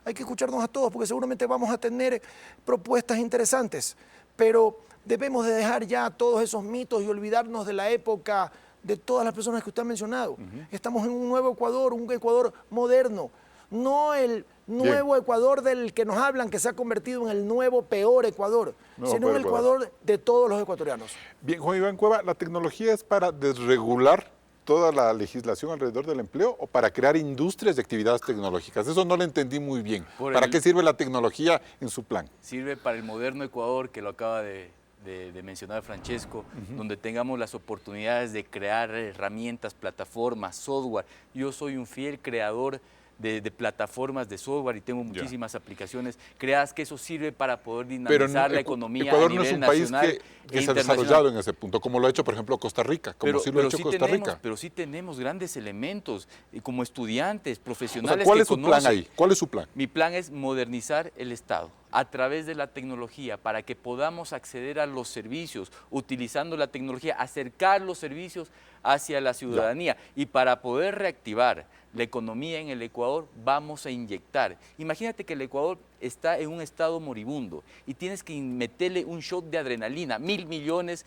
Hay que escucharnos a todos porque seguramente vamos a tener propuestas interesantes, pero debemos de dejar ya todos esos mitos y olvidarnos de la época de todas las personas que usted ha mencionado. Estamos en un nuevo Ecuador, un Ecuador moderno, no el nuevo Ecuador del que nos hablan, que se ha convertido en el nuevo peor Ecuador, sino en el Ecuador de todos los ecuatorianos. Bien, Juan Iván Cueva, ¿la tecnología es para desregular toda la legislación alrededor del empleo o para crear industrias de actividades tecnológicas? Eso no lo entendí muy bien. ¿Para qué sirve la tecnología en su plan? Sirve para el moderno Ecuador, que lo acaba de mencionar Francesco, donde tengamos las oportunidades de crear herramientas, plataformas, software. Yo soy un fiel creador de plataformas de software y tengo muchísimas aplicaciones creadas, que eso sirve para poder dinamizar la economía Ecuador a nivel no es un país nacional que se ha desarrollado en ese punto, como lo ha hecho, por ejemplo, Costa Rica, como sí lo ha hecho Costa Rica. Pero sí tenemos grandes elementos, como estudiantes, profesionales. ¿Cuál es su plan ahí? ¿Cuál es su plan? Mi plan es modernizar el Estado a través de la tecnología para que podamos acceder a los servicios, utilizando la tecnología, acercar los servicios hacia la ciudadanía. Y para poder reactivar la economía en el Ecuador, vamos a inyectar. Imagínate que el Ecuador está en un estado moribundo y tienes que meterle un shot de adrenalina, $1.000 millones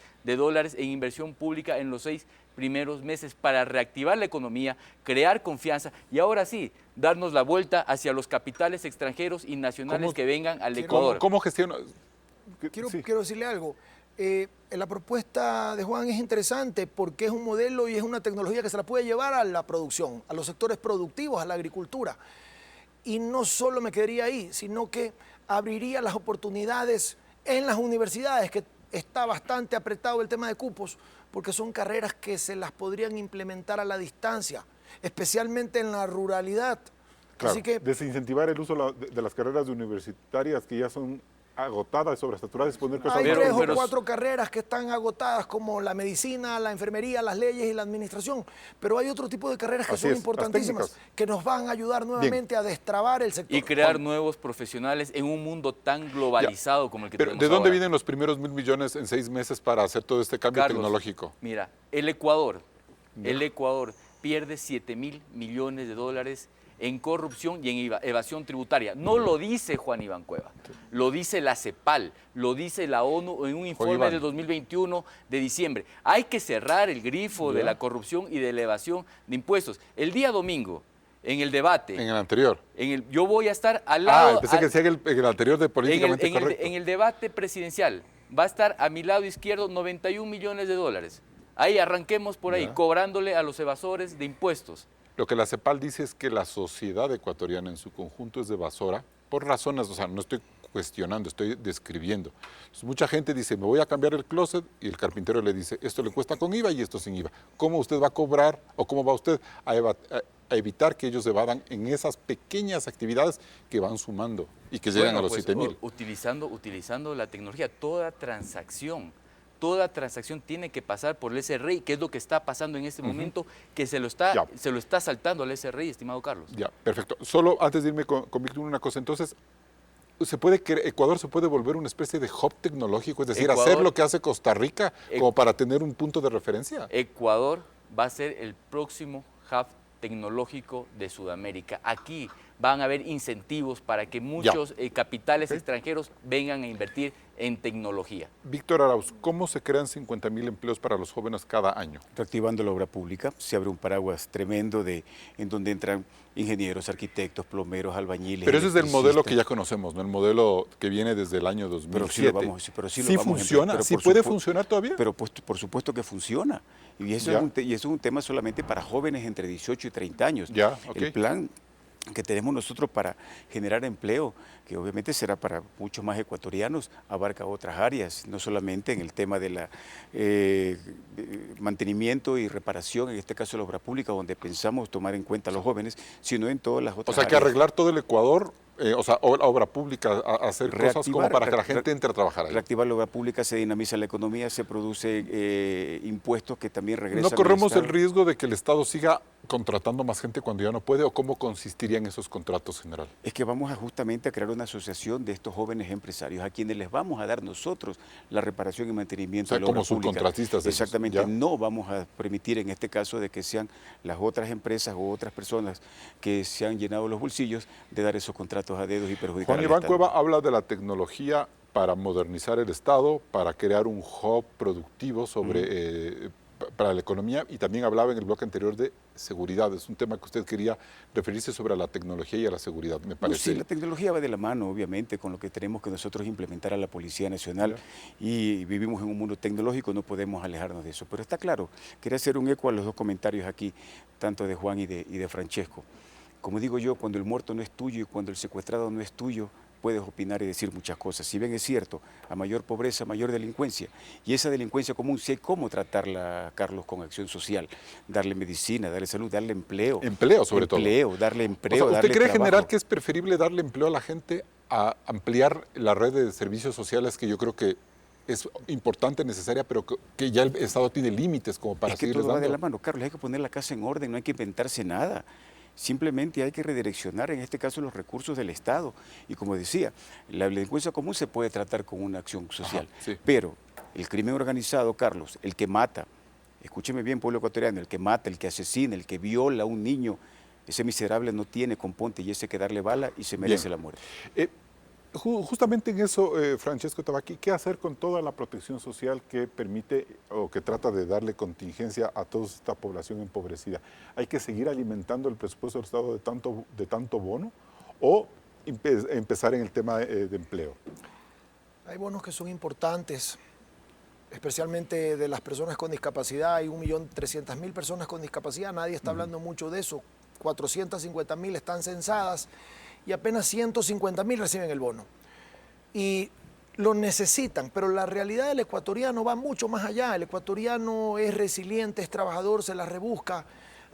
en inversión pública en los 6 primeros meses para reactivar la economía, crear confianza y ahora sí, darnos la vuelta hacia los capitales extranjeros y nacionales que vengan al Ecuador. ¿Cómo gestiona? Quiero decirle algo. La propuesta de Juan es interesante porque es un modelo y es una tecnología que se la puede llevar a la producción, a los sectores productivos, a la agricultura. Y no solo me quedaría ahí, sino que abriría las oportunidades en las universidades, que está bastante apretado el tema de cupos, porque son carreras que se las podrían implementar a la distancia, especialmente en la ruralidad. Claro, así que desincentivar el uso de las carreras universitarias que ya son agotadas, sobresaturadas, poner cosas hay más 3 o 4 carreras que están agotadas, como la medicina, la enfermería, las leyes y la administración, pero hay otro tipo de carreras que son importantísimas, que nos van a ayudar nuevamente a destrabar el sector. Y crear nuevos profesionales en un mundo tan globalizado como el que tenemos ¿De dónde ahora. vienen los primeros 1.000 millones en 6 meses para hacer todo este cambio tecnológico? Mira, el Ecuador pierde $7.000 millones en corrupción y en evasión tributaria. No lo dice Juan Iván Cueva, lo dice la CEPAL, lo dice la ONU en un informe del 2021 de diciembre. Hay que cerrar el grifo de la corrupción y de la evasión de impuestos. El día domingo, en el debate... En el anterior. Yo voy a estar al lado... pensé que decía en el anterior de políticamente correcto. En el debate presidencial va a estar a mi lado izquierdo $91 millones. Ahí arranquemos por ahí, cobrándole a los evasores de impuestos. Lo que la CEPAL dice es que la sociedad ecuatoriana en su conjunto es evasora por razones, o sea, no estoy cuestionando, estoy describiendo. Entonces, mucha gente dice, me voy a cambiar el closet, y el carpintero le dice, esto le cuesta con IVA y esto sin IVA. ¿Cómo usted va a cobrar o cómo va usted a evitar que ellos evadan en esas pequeñas actividades que van sumando y que llegan a los 7.000? Utilizando la tecnología, toda transacción tiene que pasar por el SRI, que es lo que está pasando en este momento, que se lo está saltando al SRI, estimado Carlos. Ya, perfecto. Solo antes de irme con Víctor, una cosa. Entonces, ¿Ecuador se puede volver una especie de hub tecnológico? Es decir, hacer lo que hace Costa Rica como para tener un punto de referencia. Ecuador va a ser el próximo hub tecnológico de Sudamérica. Aquí van a haber incentivos para que muchos capitales extranjeros vengan a invertir en tecnología. Víctor Arauz, ¿cómo se crean 50.000 empleos para los jóvenes cada año? Reactivando la obra pública, se abre un paraguas tremendo en donde entran ingenieros, arquitectos, plomeros, albañiles. Pero ese es el modelo que ya conocemos, ¿no? El modelo que viene desde el año 2007. ¿Sí funciona? ¿Sí puede funcionar todavía? Pero por supuesto que funciona. Y eso es un tema solamente para jóvenes entre 18 y 30 años. El plan que tenemos nosotros para generar empleo, que obviamente será para muchos más ecuatorianos, abarca otras áreas, no solamente en el tema de la mantenimiento y reparación, en este caso de la obra pública, donde pensamos tomar en cuenta a los jóvenes, sino en todas las otras áreas. O sea, que arreglar todo el Ecuador, obra pública, hacer cosas como para que la gente entre a trabajar ahí. Reactivar la obra pública, se dinamiza la economía, se produce impuestos que también regresan. ¿No corremos el riesgo de que el Estado siga contratando más gente cuando ya no puede, o cómo consistirían esos contratos, general? Es que vamos justamente a crear una asociación de estos jóvenes empresarios a quienes les vamos a dar nosotros la reparación y mantenimiento de la obra pública. Como subcontratistas. Exactamente, no vamos a permitir en este caso de que sean las otras empresas u otras personas que se han llenado los bolsillos de dar esos contratos a dedos y perjudicar al Estado. Juan Iván Cueva habla de la tecnología para modernizar el Estado, para crear un hub productivo para la economía, y también hablaba en el bloque anterior de seguridad. Es un tema que usted quería referirse sobre la tecnología y a la seguridad, me parece. Sí, la tecnología va de la mano, obviamente, con lo que tenemos que nosotros implementar a la Policía Nacional, y vivimos en un mundo tecnológico, no podemos alejarnos de eso. Pero está claro, quería hacer un eco a los dos comentarios aquí, tanto de Juan y de Francesco. Como digo yo, cuando el muerto no es tuyo y cuando el secuestrado no es tuyo, puedes opinar y decir muchas cosas. Si bien es cierto, a mayor pobreza, mayor delincuencia. Y esa delincuencia común, sí hay cómo tratarla, Carlos, con acción social. Darle medicina, darle salud, darle empleo. Empleo, sobre todo. Darle empleo, O sea, ¿usted darle cree, trabajo. general, que es preferible darle empleo a la gente a ampliar la red de servicios sociales, que yo creo que es importante, necesaria, pero que ya el Estado tiene límites como para Es que seguirles todo va de dando? la mano, Carlos, hay que poner la casa en orden, no hay que inventarse nada. Simplemente hay que redireccionar, en este caso, los recursos del Estado. Y como decía, la delincuencia común se puede tratar con una acción social. Ajá, sí. Pero el crimen organizado, Carlos, el que mata, escúcheme bien, pueblo ecuatoriano, el que mata, el que asesina, el que viola a un niño, ese miserable no tiene componte y ese hay que darle bala y se merece la muerte. Justamente en eso, Francesco Tabaqui, ¿qué hacer con toda la protección social que permite o que trata de darle contingencia a toda esta población empobrecida? ¿Hay que seguir alimentando el presupuesto del Estado de tanto bono o empezar en el tema de empleo? Hay bonos que son importantes, especialmente de las personas con discapacidad. Hay 1.300.000 personas con discapacidad, nadie está hablando mucho de eso. 450.000 están censadas y apenas 150.000 reciben el bono. Y lo necesitan, pero la realidad del ecuatoriano va mucho más allá. El ecuatoriano es resiliente, es trabajador, se la rebusca.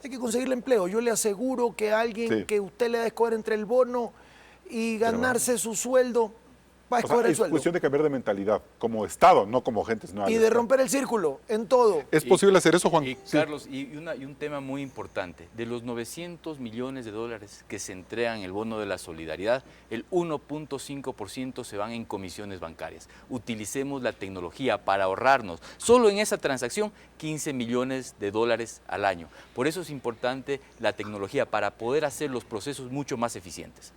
Hay que conseguirle empleo. Yo le aseguro que alguien que usted le da a escoger entre el bono y ganarse su sueldo, va a escoger el es sueldo. cuestión de cambiar de mentalidad, como Estado, no como gente. Sino Y de romper el círculo en todo. ¿Es posible hacer eso, Juan? Y, Sí. Carlos, y un tema muy importante, de los 900 millones de dólares que se entregan en el bono de la solidaridad, el 1.5% se van en comisiones bancarias. Utilicemos la tecnología para ahorrarnos, solo en esa transacción, 15 millones de dólares al año. Por eso es importante la tecnología, para poder hacer los procesos mucho más eficientes.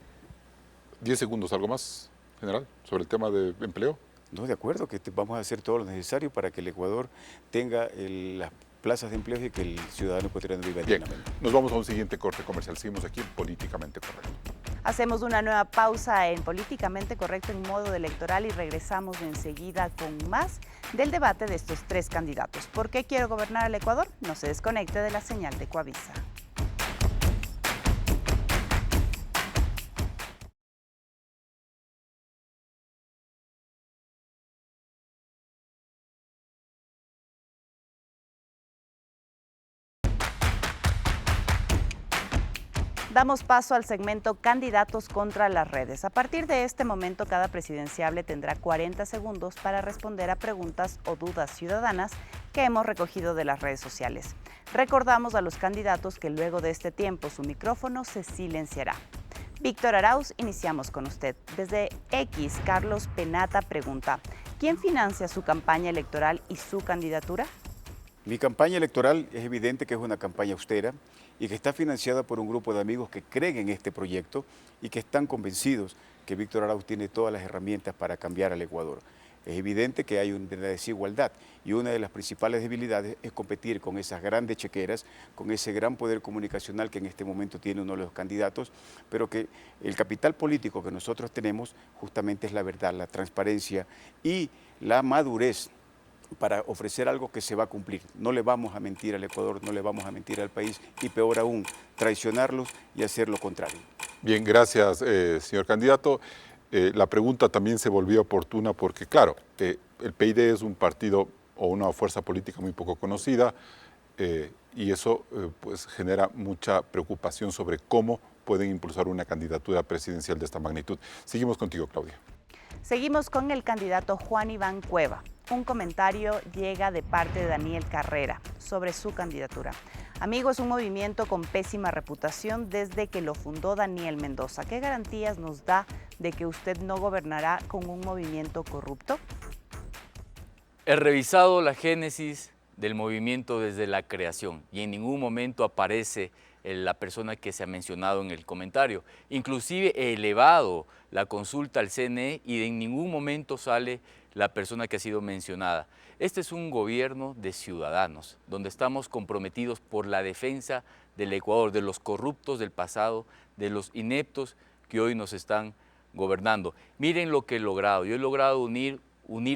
10 segundos, ¿algo más, general, sobre el tema de empleo? No, de acuerdo, que vamos a hacer todo lo necesario para que el Ecuador tenga las plazas de empleo y que el ciudadano ecuatoriano viva Bien, dignamente. nos vamos a un siguiente corte comercial. Seguimos aquí en Políticamente Correcto. Hacemos una nueva pausa en Políticamente Correcto en modo electoral y regresamos enseguida con más del debate de estos tres candidatos. ¿Por qué quiero gobernar al Ecuador? No se desconecte de la señal de Coavisa. Damos paso al segmento Candidatos contra las redes. A partir de este momento, cada presidenciable tendrá 40 segundos para responder a preguntas o dudas ciudadanas que hemos recogido de las redes sociales. Recordamos a los candidatos que luego de este tiempo su micrófono se silenciará. Víctor Arauz, iniciamos con usted. Desde X, Carlos Penata pregunta, ¿quién financia su campaña electoral y su candidatura? Mi campaña electoral es evidente que es una campaña austera y que está financiada por un grupo de amigos que creen en este proyecto y que están convencidos que Víctor Arauz tiene todas las herramientas para cambiar al Ecuador. Es evidente que hay una desigualdad y una de las principales debilidades es competir con esas grandes chequeras, con ese gran poder comunicacional que en este momento tiene uno de los candidatos, pero que el capital político que nosotros tenemos justamente es la verdad, la transparencia y la madurez para ofrecer algo que se va a cumplir. No le vamos a mentir al Ecuador, no le vamos a mentir al país y peor aún, traicionarlos y hacer lo contrario. Bien, gracias, señor candidato. La pregunta también se volvió oportuna porque, claro, el PID es un partido o una fuerza política muy poco conocida y eso pues genera mucha preocupación sobre cómo pueden impulsar una candidatura presidencial de esta magnitud. Seguimos contigo, Claudia. Seguimos con el candidato Juan Iván Cueva. Un comentario llega de parte de Daniel Carrera sobre su candidatura. Amigo, es un movimiento con pésima reputación desde que lo fundó Daniel Mendoza. ¿Qué garantías nos da de que usted no gobernará con un movimiento corrupto? He revisado la génesis del movimiento desde la creación y en ningún momento aparece la persona que se ha mencionado en el comentario. Inclusive he elevado la consulta al CNE y en ningún momento sale la persona que ha sido mencionada. Este es un gobierno de ciudadanos, donde estamos comprometidos por la defensa del Ecuador, de los corruptos del pasado, de los ineptos que hoy nos están gobernando. Miren lo que he logrado. Yo he logrado unir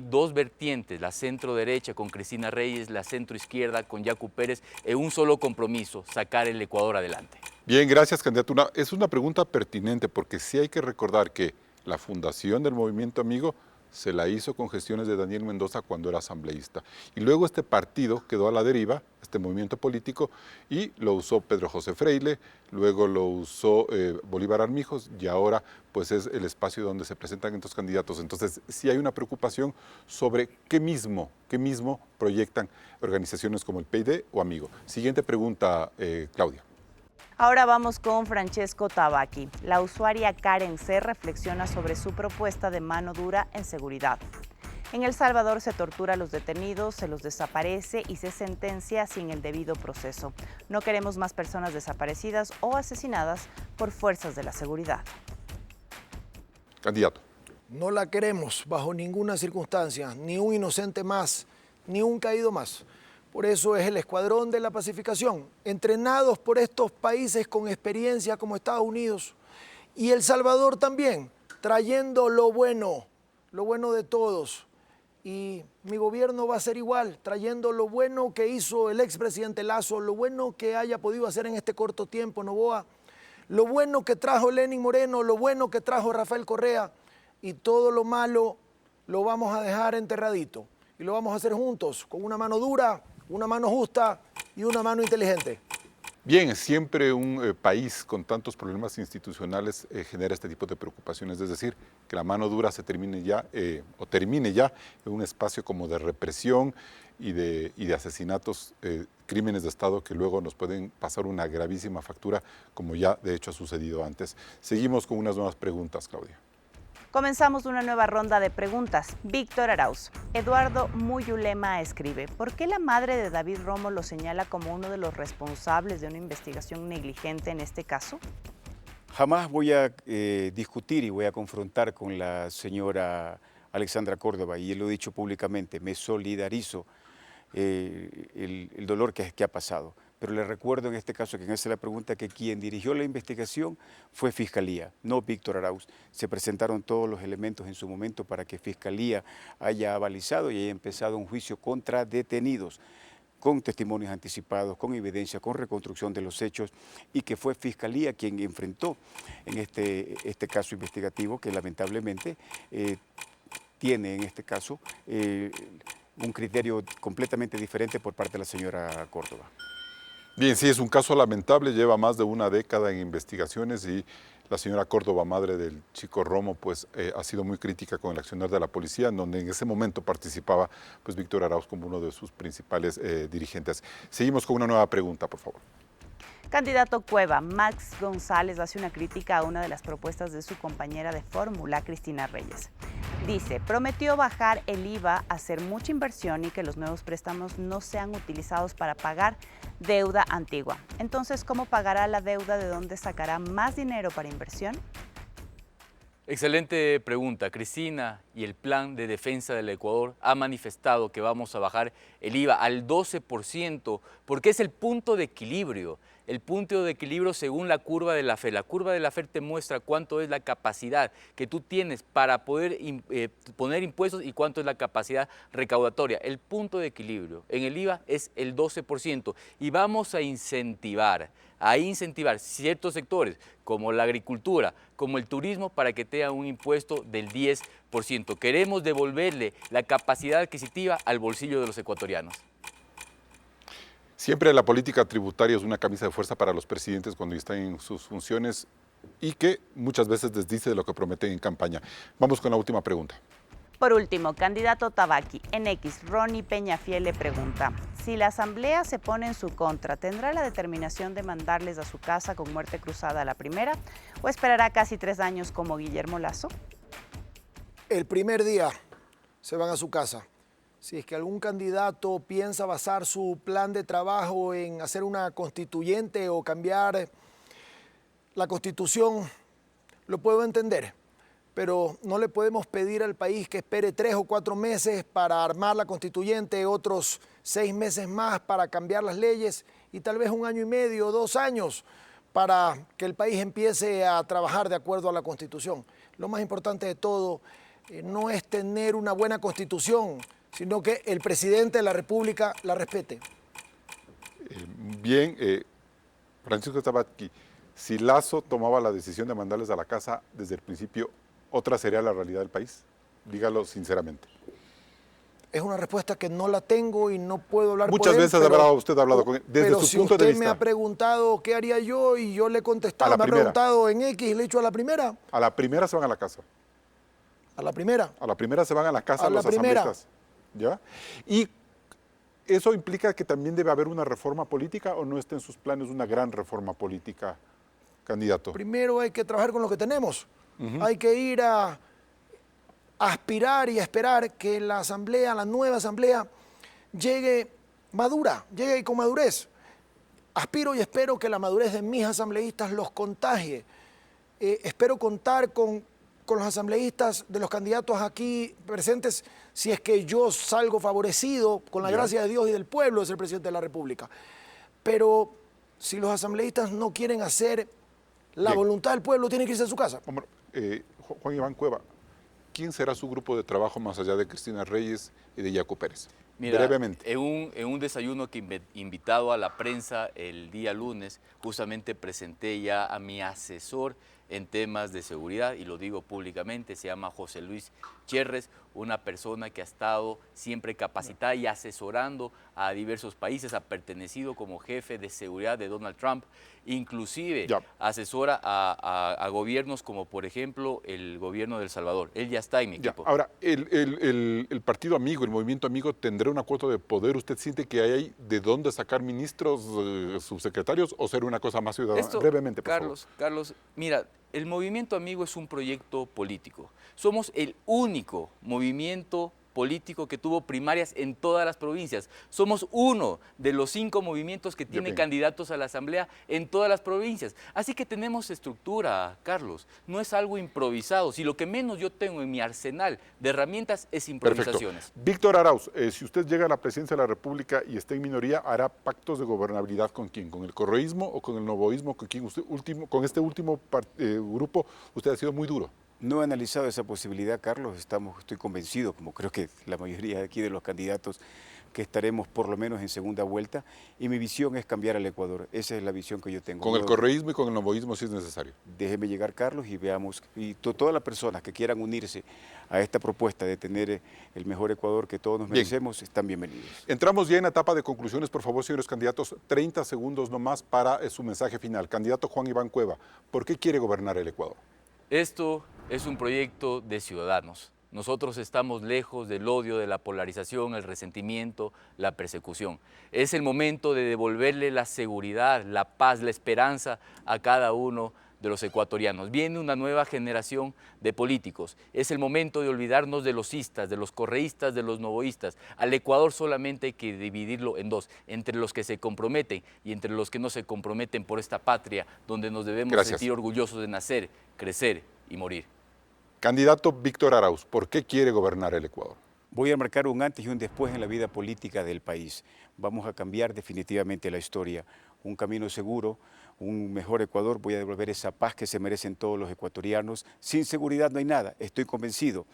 dos vertientes, la centro derecha con Cristina Reyes, la centro izquierda con Yacu Pérez, en un solo compromiso, sacar el Ecuador adelante. Bien, gracias, candidato. Es una pregunta pertinente porque sí hay que recordar que la fundación del Movimiento Amigo se la hizo con gestiones de Daniel Mendoza cuando era asambleísta. Y luego este partido quedó a la deriva, este movimiento político, y lo usó Pedro José Freile, luego lo usó Bolívar Armijos, y ahora pues es el espacio donde se presentan estos candidatos. Entonces sí hay una preocupación sobre qué mismo proyectan organizaciones como el PYD o Amigo. Siguiente pregunta, Claudia. Ahora vamos con Francesco Tabaqui. La usuaria Karen C. reflexiona sobre su propuesta de mano dura en seguridad. En El Salvador se tortura a los detenidos, se los desaparece y se sentencia sin el debido proceso. No queremos más personas desaparecidas o asesinadas por fuerzas de la seguridad. Candidato. No la queremos bajo ninguna circunstancia, ni un inocente más, ni un caído más. Por eso es el Escuadrón de la Pacificación, entrenados por estos países con experiencia como Estados Unidos y El Salvador también, trayendo lo bueno de todos. Y mi gobierno va a ser igual, trayendo lo bueno que hizo el expresidente Lazo, lo bueno que haya podido hacer en este corto tiempo Noboa, lo bueno que trajo Lenín Moreno, lo bueno que trajo Rafael Correa, y todo lo malo lo vamos a dejar enterradito. Y lo vamos a hacer juntos, con una mano dura, una mano justa y una mano inteligente. Bien, siempre un país con tantos problemas institucionales genera este tipo de preocupaciones, es decir, que la mano dura se termine ya termine ya en un espacio como de represión y de asesinatos, crímenes de Estado que luego nos pueden pasar una gravísima factura, como ya de hecho ha sucedido antes. Seguimos con unas nuevas preguntas, Claudia. Comenzamos una nueva ronda de preguntas. Víctor Arauz. Eduardo Muyulema escribe: ¿por qué la madre de David Romo lo señala como uno de los responsables de una investigación negligente en este caso? Jamás voy a discutir y voy a confrontar con la señora Alexandra Córdoba, y lo he dicho públicamente, me solidarizo el dolor que ha pasado. Pero le recuerdo en este caso, que en esa es la pregunta, que quien dirigió la investigación fue Fiscalía, no Víctor Arauz. Se presentaron todos los elementos en su momento para que Fiscalía haya avalizado y haya empezado un juicio contra detenidos, con testimonios anticipados, con evidencia, con reconstrucción de los hechos, y que fue Fiscalía quien enfrentó en este caso investigativo, que lamentablemente tiene en este caso un criterio completamente diferente por parte de la señora Córdoba. Bien, sí, es un caso lamentable, lleva más de una década en investigaciones y la señora Córdoba, madre del chico Romo, pues ha sido muy crítica con el accionar de la policía, en donde en ese momento participaba pues Víctor Arauz como uno de sus principales dirigentes. Seguimos con una nueva pregunta, por favor. Candidato Cueva, Max González hace una crítica a una de las propuestas de su compañera de fórmula, Cristina Reyes. Dice, prometió bajar el IVA, hacer mucha inversión y que los nuevos préstamos no sean utilizados para pagar deuda antigua. Entonces, ¿cómo pagará la deuda? ¿De dónde sacará más dinero para inversión? Excelente pregunta. Cristina y el Plan de Defensa del Ecuador ha manifestado que vamos a bajar el IVA al 12% porque es el punto de equilibrio. El punto de equilibrio según la curva de la FED. La curva de la FED te muestra cuánto es la capacidad que tú tienes para poder poner impuestos y cuánto es la capacidad recaudatoria. El punto de equilibrio en el IVA es el 12% y vamos a incentivar ciertos sectores como la agricultura, como el turismo, para que tengan un impuesto del 10%. Queremos devolverle la capacidad adquisitiva al bolsillo de los ecuatorianos. Siempre la política tributaria es una camisa de fuerza para los presidentes cuando están en sus funciones y que muchas veces desdice de lo que prometen en campaña. Vamos con la última pregunta. Por último, candidato Tabaqui, en X, Ronnie Peñafiel le pregunta, si la Asamblea se pone en su contra, ¿tendrá la determinación de mandarles a su casa con muerte cruzada a la primera o esperará casi 3 años como Guillermo Lazo? El primer día se van a su casa. Si es que algún candidato piensa basar su plan de trabajo en hacer una constituyente o cambiar la Constitución, lo puedo entender. pero no le podemos pedir al país que espere 3 o 4 meses para armar la constituyente, otros 6 meses más para cambiar las leyes y tal vez 1 año y medio, 2 años para que el país empiece a trabajar de acuerdo a la Constitución. Lo más importante de todo no es tener una buena Constitución, sino que el presidente de la República la respete. Bien, Francisco Tabaqui, si Lazo tomaba la decisión de mandarles a la casa desde el principio, ¿otra sería la realidad del país? Dígalo sinceramente. Es una respuesta que no la tengo y no puedo hablar Muchas por él, veces usted ha hablado con él. Desde pero su si punto de usted vista. me ha preguntado qué haría yo y yo le he contestado, me ha primera. preguntado en X y le he dicho a la primera. A la primera se van a la casa. A la primera. A la primera se van a la casa A la los primera. asambleístas. ¿Ya? Y ¿eso implica que también debe haber una reforma política o no está en sus planes una gran reforma política, candidato? Primero hay que trabajar con lo que tenemos. Hay que ir a aspirar y a esperar que la asamblea, la nueva asamblea, llegue madura, llegue con madurez. Aspiro y espero que la madurez de mis asambleístas los contagie. Espero contar con los asambleístas de los candidatos aquí presentes si es que yo salgo favorecido con la gracia de Dios y del pueblo de ser presidente de la República. Pero si los asambleístas no quieren hacer la voluntad del pueblo, tienen que irse a su casa. Juan Iván Cueva, ¿quién será su grupo de trabajo más allá de Cristina Reyes y de Yacu Pérez? Mira, brevemente. en un desayuno que invitado a la prensa el día lunes, justamente presenté ya a mi asesor en temas de seguridad, y lo digo públicamente, se llama José Luis Cherres, una persona que ha estado siempre capacitada y asesorando a diversos países, ha pertenecido como jefe de seguridad de Donald Trump, inclusive asesora a gobiernos como por ejemplo el gobierno de El Salvador. Él ya está en mi equipo. Ahora, el partido amigo, el movimiento amigo, ¿tendrá una cuota de poder? ¿Usted siente que hay de dónde sacar ministros, subsecretarios, o será una cosa más ciudadana? Brevemente, por favor. Carlos, mira, el movimiento amigo es un proyecto político. Somos el único movimiento político que tuvo primarias en todas las provincias. Somos uno de los 5 movimientos que tiene candidatos a la Asamblea en todas las provincias. Así que tenemos estructura, Carlos. No es algo improvisado. Si lo que menos yo tengo en mi arsenal de herramientas es improvisaciones. Perfecto. Víctor Arauz, si usted llega a la presidencia de la República y está en minoría, ¿hará pactos de gobernabilidad con quién? ¿Con el correísmo o con el novoísmo? ¿Con quién? Con este último grupo usted ha sido muy duro. No he analizado esa posibilidad, Carlos. Estoy convencido, como creo que la mayoría aquí de los candidatos, que estaremos por lo menos en segunda vuelta. Y mi visión es cambiar al Ecuador. Esa es la visión que yo tengo. Con el correísmo y con el novoísmo si es necesario. Déjeme llegar, Carlos, y veamos. Y todas las personas que quieran unirse a esta propuesta de tener el mejor Ecuador que todos nos merecemos, están bienvenidos. Entramos ya en la etapa de conclusiones. Por favor, señores candidatos, 30 segundos nomás para su mensaje final. Candidato Juan Iván Cueva, ¿por qué quiere gobernar el Ecuador? Esto es un proyecto de ciudadanos. Nosotros estamos lejos del odio, de la polarización, el resentimiento, la persecución. Es el momento de devolverle la seguridad, la paz, la esperanza a cada uno de los ecuatorianos. Viene una nueva generación de políticos. Es el momento de olvidarnos de los istas, de los correístas, de los novoístas. Al Ecuador solamente hay que dividirlo en 2, entre los que se comprometen y entre los que no se comprometen por esta patria donde nos debemos sentir orgullosos de nacer, crecer y morir. Candidato Víctor Arauz, ¿por qué quiere gobernar el Ecuador? Voy a marcar un antes y un después en la vida política del país. Vamos a cambiar definitivamente la historia. Un camino seguro, un mejor Ecuador. Voy a devolver esa paz que se merecen todos los ecuatorianos. Sin seguridad no hay nada, estoy convencido.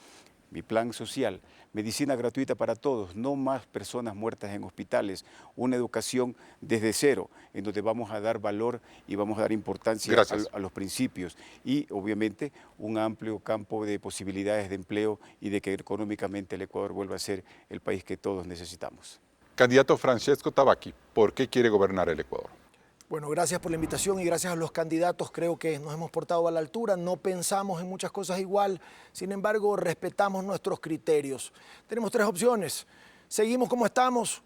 Mi plan social, medicina gratuita para todos, no más personas muertas en hospitales, una educación desde cero, en donde vamos a dar valor y vamos a dar importancia a los principios y obviamente un amplio campo de posibilidades de empleo y de que económicamente el Ecuador vuelva a ser el país que todos necesitamos. Candidato Francisco Tabaqui, ¿por qué quiere gobernar el Ecuador? Bueno, gracias por la invitación y gracias a los candidatos. Creo que nos hemos portado a la altura, no pensamos en muchas cosas igual, sin embargo, respetamos nuestros criterios. Tenemos 3 opciones. Seguimos como estamos,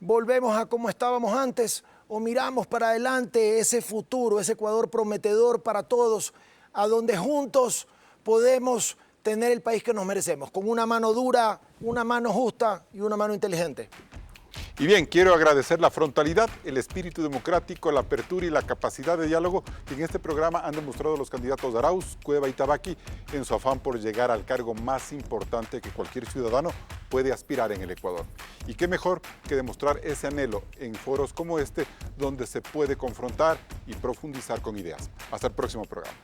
volvemos a como estábamos antes o miramos para adelante ese futuro, ese Ecuador prometedor para todos, a donde juntos podemos tener el país que nos merecemos, con una mano dura, una mano justa y una mano inteligente. Y bien, quiero agradecer la frontalidad, el espíritu democrático, la apertura y la capacidad de diálogo que en este programa han demostrado los candidatos Arauz, Cueva y Tabaqui en su afán por llegar al cargo más importante que cualquier ciudadano puede aspirar en el Ecuador. Y qué mejor que demostrar ese anhelo en foros como este, donde se puede confrontar y profundizar con ideas. Hasta el próximo programa.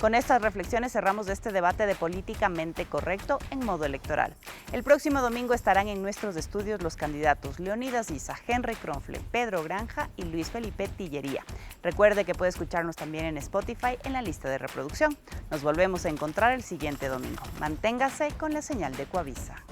Con estas reflexiones cerramos este debate de políticamente correcto en modo electoral. El próximo domingo estarán en nuestros estudios los candidatos Leonidas Issa, Henry Kronfle, Pedro Granja y Luis Felipe Tillería. Recuerde que puede escucharnos también en Spotify en la lista de reproducción. Nos volvemos a encontrar el siguiente domingo. Manténgase con la señal de Ecuavisa.